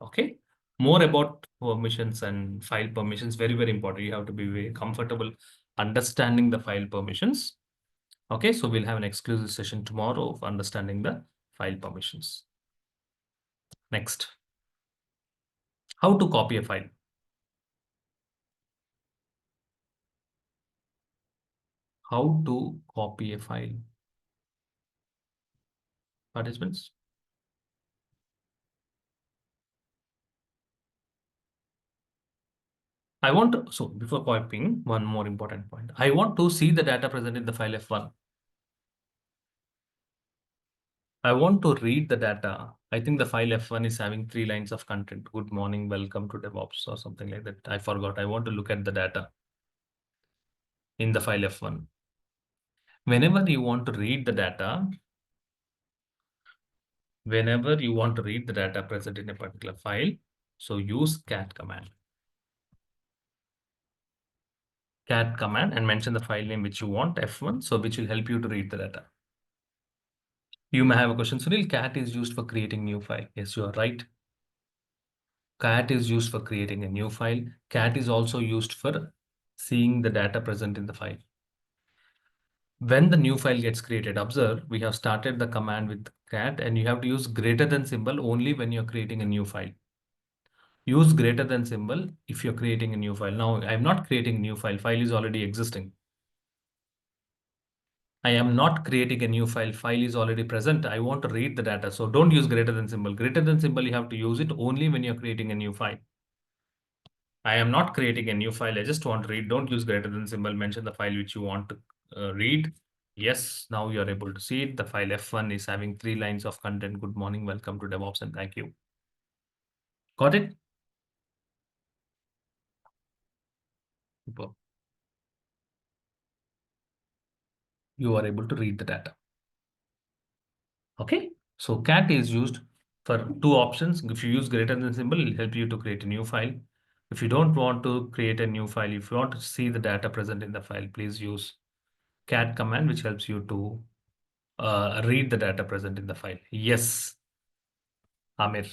Okay. More about permissions and file permissions. Very, very important. You have to be very comfortable understanding the file permissions. Okay. So we'll have an exclusive session tomorrow of understanding the file permissions. Next. How to copy a file. How to copy a file. Participants? I want to, so before copying, one more important point. I want to see the data present in the file F1. I want to read the data. I think the file F1 is having 3 lines of content. Good morning, welcome to DevOps or something like that. I forgot. I want to look at the data in the file F1. Whenever you want to read the data, present in a particular file, so use cat command. Cat command and mention the file name which you want, F1, so which will help you to read the data. You may have a question, Sunil, cat is used for creating new file. Yes, you are right. Cat is used for creating a new file. Cat is also used for seeing the data present in the file. When the new file gets created, observe, we have started the command with cat and you have to use greater than symbol only when you're creating a new file. Use greater than symbol if you're creating a new file. Now, I'm not creating a new file. File is already existing. I am not creating a new file. File is already present. I want to read the data. So don't use greater than symbol. Greater than symbol, you have to use it only when you're creating a new file. I am not creating a new file. I just want to read. Don't use greater than symbol. Mention the file which you want to read. Yes, now you are able to see it. The file F1 is having 3 lines of content. Good morning, welcome to DevOps, and thank you. Got it? Super. You are able to read the data. Okay, so cat is used for 2 options. If you use greater than symbol, it will help you to create a new file. If you don't want to create a new file, if you want to see the data present in the file, please use cat command, which helps you to read the data present in the file. Yes, Amir.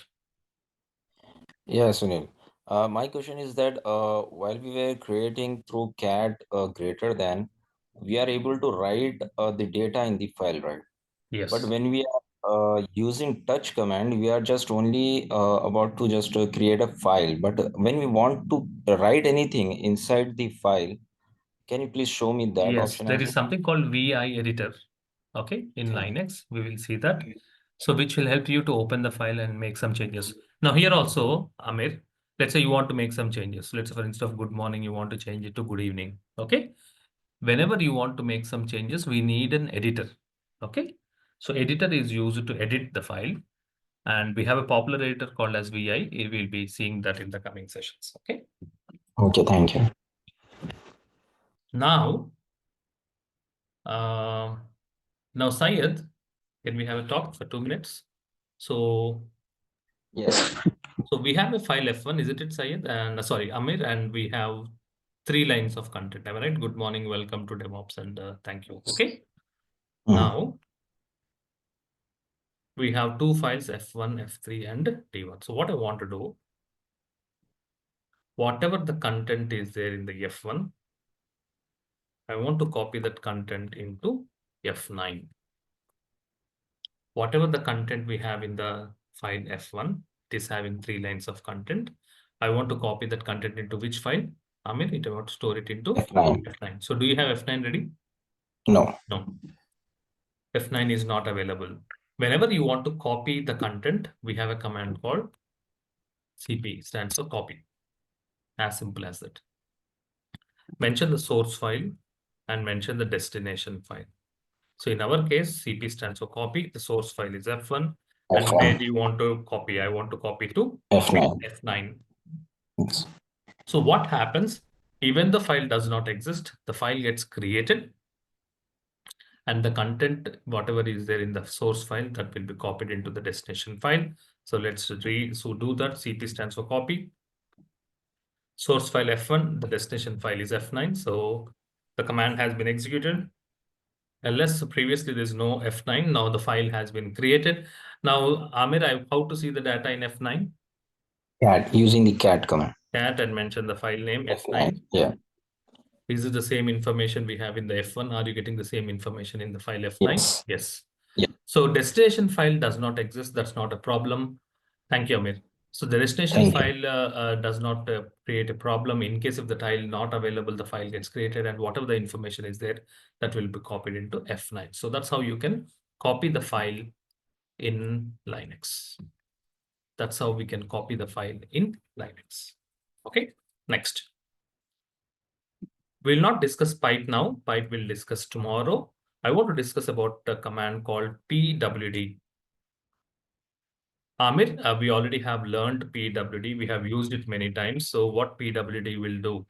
Yeah, Sunil. My question is that while we were creating through cat greater than, we are able to write the data in the file, right? Yes. But when we are using touch command, we are just only about to just create a file. But when we want to write anything inside the file, can you please show me that Yes, option there as is well? something called VI editor. Okay, in Linux, we will see that. So which will help you to open the file and make some changes. Now here also, Amir, let's say you want to make some changes. Let's say for instead of good morning, you want to change it to good evening. Okay. Whenever you want to make some changes, we need an editor. Okay. So editor is used to edit the file. And we have a popular editor called as VI. We will be seeing that in the coming sessions. Okay. Okay, thank you. Now, now Syed, can we have a talk for 2 minutes? So, Yes. so we have a file F1, isn't it, Syed? And sorry, Amir, and we have 3 lines of content. Am I right? Good morning, welcome to DevOps, and thank you. Okay. Now we have 2 files F1, F3, and T1. So what I want to do, whatever the content is there in the F1, I want to copy that content into F9. Whatever the content we have in the file F1, it is having 3 lines of content. I want to copy that content into which file? Amir, I want to store it into F9. F9. So do you have F9 ready? No. No. F9 is not available. Whenever you want to copy the content, we have a command called CP, stands for copy. As simple as that. Mention the source file and mention the destination file. So in our case, CP stands for copy. The source file is F1. And where F1. do you want to copy? I want to copy to F9. F9. Yes. So what happens? Even the file does not exist, the file gets created, and the content, whatever is there in the source file, that will be copied into the destination file. So let's do that. CP stands for copy. Source file F1, the destination file is F9. So the command has been executed. Unless previously there's no F9, now the file has been created. Now, Amir, how to see the data in F9? Cat, using the cat command. Cat and mention the file name F9. F9. Yeah. Is it the same information we have in the F1? Are you getting the same information in the file F9? Yes. Yes. Yeah. So destination file does not exist. That's not a problem. Thank you, Amir. So the destination Thank you. file does not create a problem. In case of the tile not available, the file gets created, and whatever the information is there, that will be copied into F9. So that's how you can copy the file in Linux. That's how we can copy the file in Linux. Okay, next. We'll not discuss pipe now. Pipe we'll discuss tomorrow. I want to discuss about a command called pwd. Amir, we already have learned pwd. We have used it many times. So what pwd will do?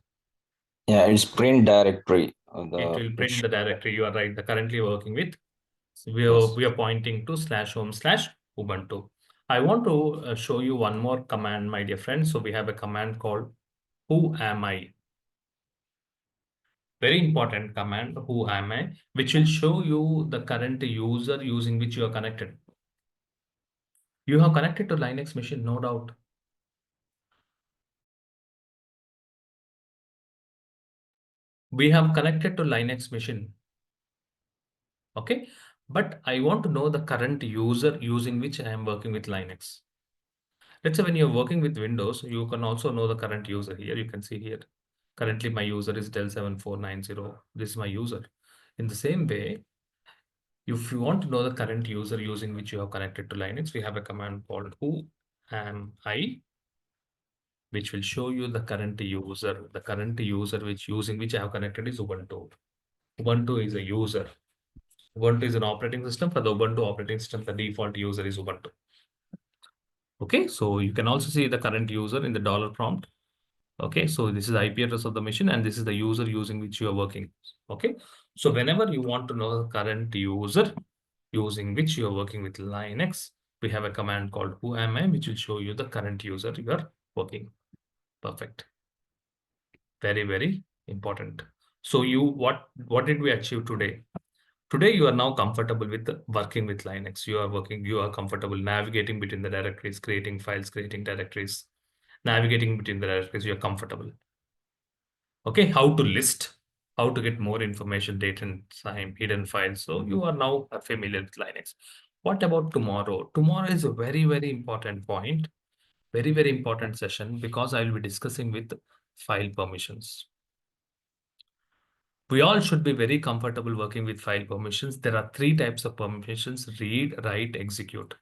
Yeah, it's print directory. It will print the directory you are right. The currently working with. So we are pointing to /home/Ubuntu. I want to show you one more command, my dear friends. So we have a command called who am I? Very important command, who am I, which will show you the current user using which you are connected. You have connected to Linux machine, no doubt. We have connected to Linux machine. Okay, but I want to know the current user using which I am working with Linux. Let's say when you're working with Windows, you can also know the current user here. You can see here. Currently, my user is Del7490. This is my user. In the same way, if you want to know the current user using which you have connected to Linux, we have a command called who am I. which will show you the current user. The current user which I have connected is Ubuntu. Ubuntu is a user. Ubuntu is an operating system. For the Ubuntu operating system, the default user is Ubuntu. Okay, so you can also see the current user in the dollar prompt. Okay, so this is the IP address of the machine, and this is the user using which you are working. Okay, so whenever you want to know the current user using which you are working with Linux, we have a command called who am I, which will show you the current user you are working. Perfect. Very, very important. So what did we achieve today? Today, you are now comfortable with working with Linux. You are comfortable navigating between the directories, creating files, creating directories, navigating between the directories. You're comfortable. Okay, how to list, how to get more information, date and time, hidden files. So you are now familiar with Linux. What about tomorrow? Tomorrow is a very, very important point, very, very important session because I will be discussing with file permissions. We all should be very comfortable working with file permissions. There are three types of permissions: read, write, execute.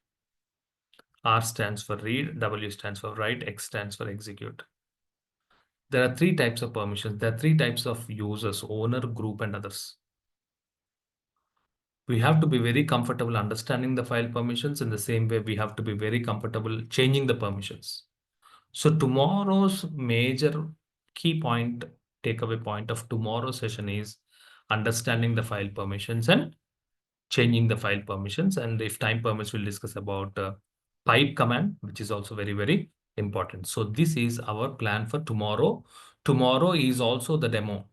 R stands for read, W stands for write, X stands for execute. There are three types of permissions. There are three types of users: owner, group, and others. We have to be very comfortable understanding the file permissions. In the same way, we have to be very comfortable changing the permissions. So tomorrow's major key point, takeaway point of tomorrow's session is understanding the file permissions and changing the file permissions. And if time permits, we'll discuss about pipe command, which is also very, very important. So this is our plan for tomorrow. Tomorrow is also the demo.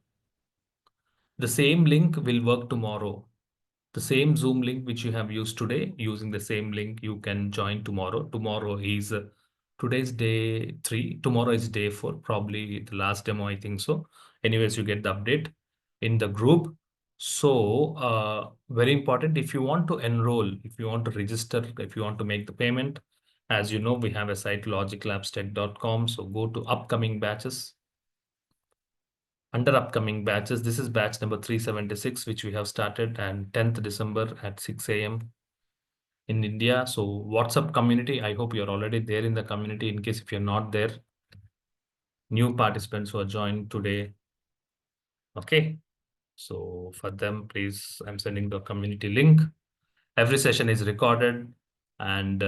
The same link will work tomorrow. The same Zoom link which you have used today, using the same link, you can join tomorrow. Tomorrow is today's day 3. Tomorrow is day 4, probably the last demo, I think so. Anyways, you get the update in the group. So very important, if you want to enroll, if you want to register, if you want to make the payment, as you know, we have a site logiclabstech.com. So go to upcoming batches. Under upcoming batches, this is batch number 376, which we have started and 10th December at 6 a.m. in India. So WhatsApp community, I hope you're already there in the community. In case if you're not there, new participants who are joined today. Okay. So for them, please, I'm sending the community link. Every session is recorded and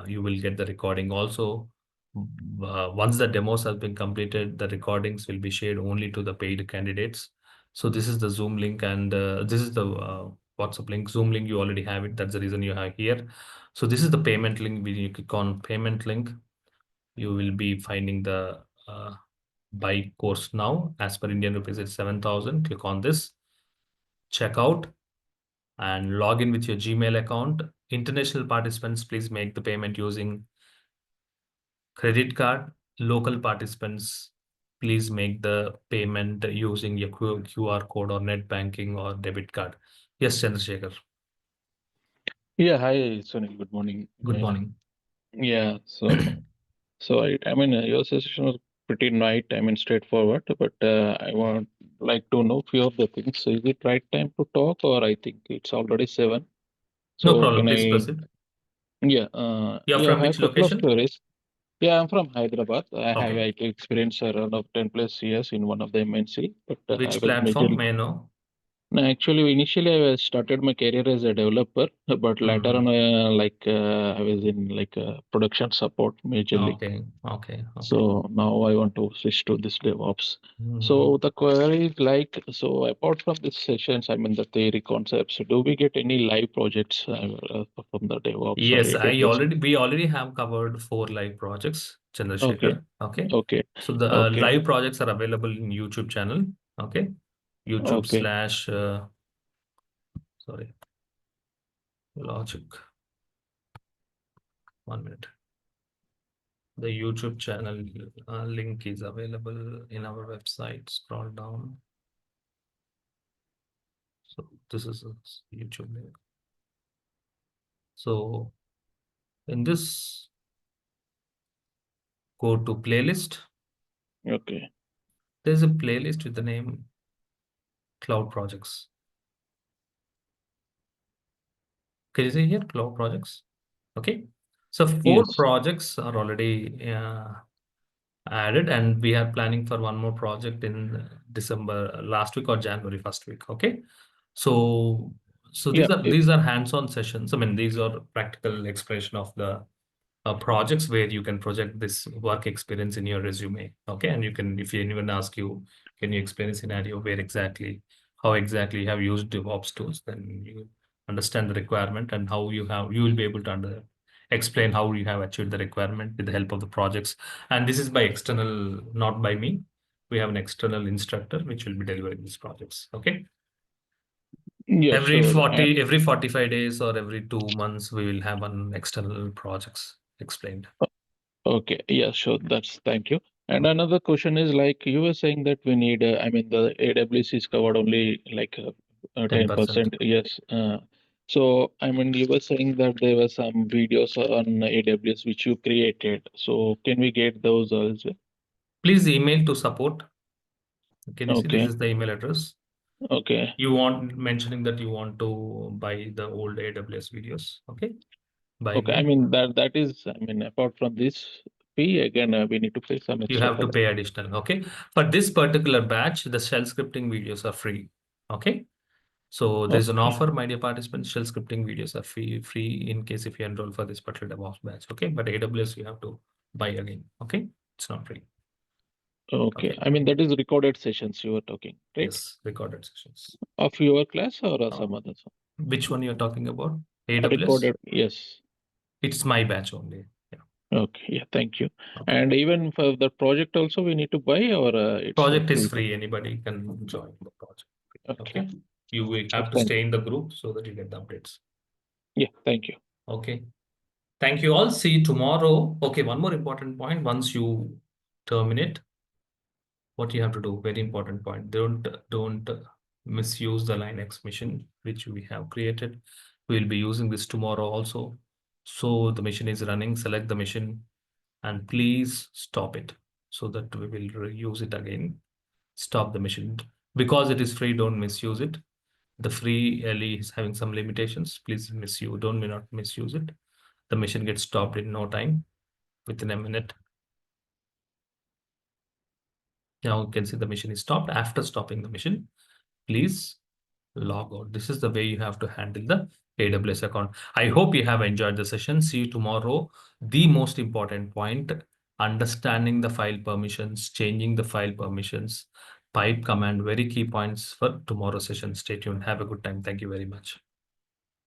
you will get the recording also. Once the demos have been completed, the recordings will be shared only to the paid candidates. So this is the Zoom link and this is the WhatsApp link. Zoom link, you already have it. That's the reason you have here. So this is the payment link. When you click on payment link, you will be finding the buy course now. As per Indian rupees, it's 7,000. Click on this, check out and log in with your Gmail account. International participants, please make the payment using credit card. Local participants, please make the payment using your QR code or net banking or debit card. Yes, Chandrasekhar. Yeah, hi, Sunil. Good morning. Good morning. Yeah, I mean, your session was pretty straightforward, but I want like to know few of the things. So, is it right time to talk, or I think it's already 7? No So, problem. can Please I? proceed. Yeah, You're yeah, I from have which a couple of location? queries. Yeah, I'm from Hyderabad. I have Okay. IT experience around of 10 plus years in one of the MNC, but I Which was platform majorly. may I know? No, actually, initially I was started my career as a developer, but later on, I was in like production support majorly. Okay. Okay. So now I want to switch to this DevOps. Mhm. So the query is like, so apart from these sessions, I mean the theory concepts, do we get any live projects from the DevOps or Yes, AWS? we already have covered 4 live projects, Okay, Chandrasekhar. Okay. okay, So the okay, live projects are available in YouTube channel. Okay. YouTube okay, slash, sorry, logic. 1 minute. The YouTube channel link is available in our website. Scroll down. So this is a YouTube link. So in this, go to playlist. okay. There's a playlist with the name Cloud Projects. Can you see here Cloud Projects? Okay. So 4 Yes, projects are already added, and we are planning for one more project in December last week or January first week. Okay, so Yeah. these are hands-on sessions. I mean, these are practical expression of the projects where you can project this work experience in your resume. Okay, and you can, if anyone asks you, can you explain a scenario where exactly, how exactly you have used DevOps tools, then you understand the requirement and how you will be able to explain how you have achieved the requirement with the help of the projects. And this is by external, not by me. We have an external instructor which will be delivering these projects. Okay. Yeah, sure. Every 45 days or every 2 months, we will have an external projects explained. Okay, yeah, sure. Thank you. And another question is like you were saying that we need, I mean, the AWS is covered only like 10%. 10%. Yes. So, I mean, you were saying that there were some videos on AWS which you created. So, can we get those also? Please email to support. Can you see this Okay. is the email address? Okay. You want mentioning that you want to buy the old AWS videos. Okay. By Okay. I mail. mean, that is, I mean, apart from this fee, again, we need to pay some You extra have for to that. pay additional. Okay. For this particular batch, the shell scripting videos are free. Okay. So there's an Okay. offer, my dear participants. Shell scripting videos are free in case if you enroll for this particular DevOps batch. Okay. But AWS you have to buy again. Okay. It's not free. Okay. Okay. I mean, that is recorded sessions you were talking, right? Yes. Recorded sessions. Of your class or some others? Which one you're talking about? AWS? Recorded, yes. It's my batch only. Yeah. Okay, yeah, thank you. Okay. And even for the project also we need to buy or it's Project is free? free. Anybody can join the project. Okay. Okay. You will have to Thank stay in the group so that you get the updates. Yeah, thank you. Okay. Thank you all. See you tomorrow. Okay. One more important point. Once you terminate, what you have to do, very important point. Don't misuse the Linux machine which we have created. We'll be using this tomorrow also. So the machine is running, select the machine and please stop it so that we will reuse it again. Stop the machine. Because it is free, don't misuse it. The free LE is having some limitations. Please not misuse it. The machine gets stopped in no time, within a minute. Now you can see the machine is stopped. After stopping the machine, please log out. This is the way you have to handle the AWS account. I hope you have enjoyed the session. See you tomorrow. The most important point, understanding the file permissions, changing the file permissions, pipe command, very key points for tomorrow's session. Stay tuned. Have a good time. Thank you very much.